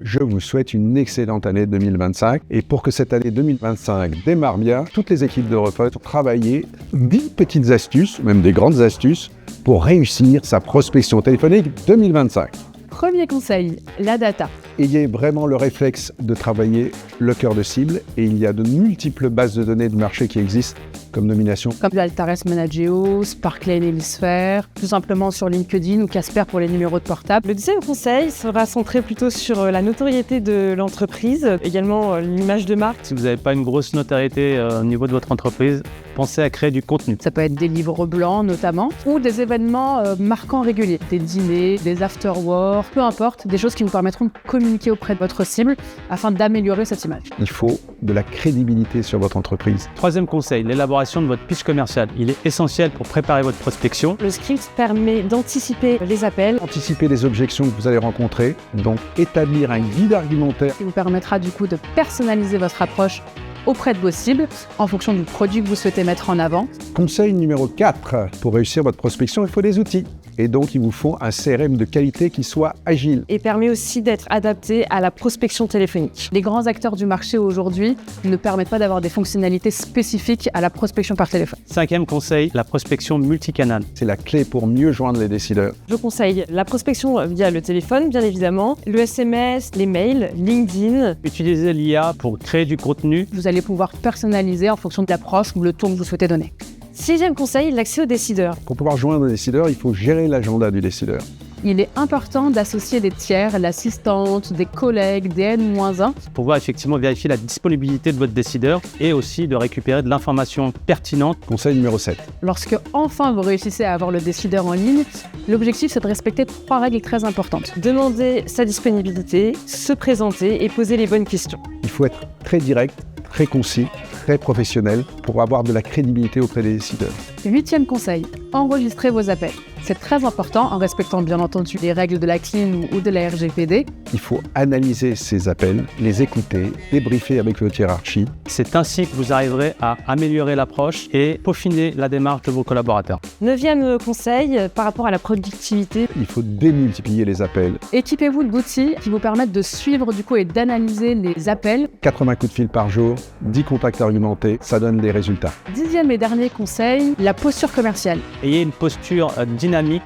Je vous souhaite une excellente année 2025. Et pour que cette année 2025 démarre bien, toutes les équipes d'Europhone ont travaillé 10 petites astuces, même des grandes astuces, pour réussir sa prospection téléphonique 2025. Premier conseil, la data. Ayez vraiment le réflexe de travailler le cœur de cible et il y a de multiples bases de données de marché qui existent comme nomination. Comme Altares Manageo, Sparkline Hemisphere, tout simplement sur LinkedIn ou Casper pour les numéros de portable. Le deuxième conseil sera centré plutôt sur la notoriété de l'entreprise, également l'image de marque. Si vous n'avez pas une grosse notoriété au niveau de votre entreprise, pensez à créer du contenu. Ça peut être des livres blancs notamment, ou des événements marquants réguliers, des dîners, des after-work, peu importe, des choses qui vous permettront de communiquer auprès de votre cible afin d'améliorer cette image. Il faut de la crédibilité sur votre entreprise. Troisième conseil, l'élaboration de votre pitch commercial. Il est essentiel pour préparer votre prospection. Le script permet d'anticiper les appels. Anticiper les objections que vous allez rencontrer, donc établir un guide argumentaire Qui vous permettra du coup de personnaliser votre approche auprès de vos cibles en fonction du produit que vous souhaitez mettre en avant. Conseil numéro 4, pour réussir votre prospection, il faut des outils. Et donc, il vous faut un CRM de qualité qui soit agile. Et permet aussi d'être adapté à la prospection téléphonique. Les grands acteurs du marché aujourd'hui ne permettent pas d'avoir des fonctionnalités spécifiques à la prospection par téléphone. Cinquième conseil, la prospection multicanale. C'est la clé pour mieux joindre les décideurs. Je conseille la prospection via le téléphone, bien évidemment, le SMS, les mails, LinkedIn. Utilisez l'IA pour créer du contenu. Vous allez pouvoir personnaliser en fonction de l'approche ou le ton que vous souhaitez donner. Sixième conseil, l'accès aux décideurs. Pour pouvoir joindre les décideurs, il faut gérer l'agenda du décideur. Il est important d'associer des tiers, l'assistante, des collègues, des N-1. Pour pouvoir effectivement vérifier la disponibilité de votre décideur et aussi de récupérer de l'information pertinente. Conseil numéro 7. Lorsque enfin vous réussissez à avoir le décideur en ligne, l'objectif c'est de respecter 3 règles très importantes. Demander sa disponibilité, se présenter et poser les bonnes questions. Il faut être très direct, très concis, très professionnel pour avoir de la crédibilité auprès des décideurs. 8e conseil, enregistrez vos appels. C'est très important en respectant bien entendu les règles de la CNIL ou de la RGPD. Il faut analyser ces appels, les écouter, débriefer avec votre hiérarchie. C'est ainsi que vous arriverez à améliorer l'approche et peaufiner la démarche de vos collaborateurs. Neuvième conseil, par rapport à la productivité. Il faut démultiplier les appels. Équipez-vous d'outils qui vous permettent de suivre et d'analyser les appels. 80 coups de fil par jour, 10 contacts argumentés, ça donne des résultats. 10e et dernier conseil, la posture commerciale. Ayez une posture dynamique,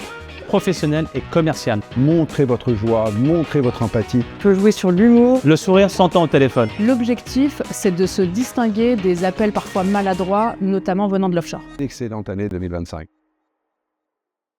professionnelle et commerciale. Montrez votre joie, montrez votre empathie. On peut jouer sur l'humour. Le sourire s'entend au téléphone. L'objectif, c'est de se distinguer des appels parfois maladroits, notamment venant de l'offshore. Excellente année 2025.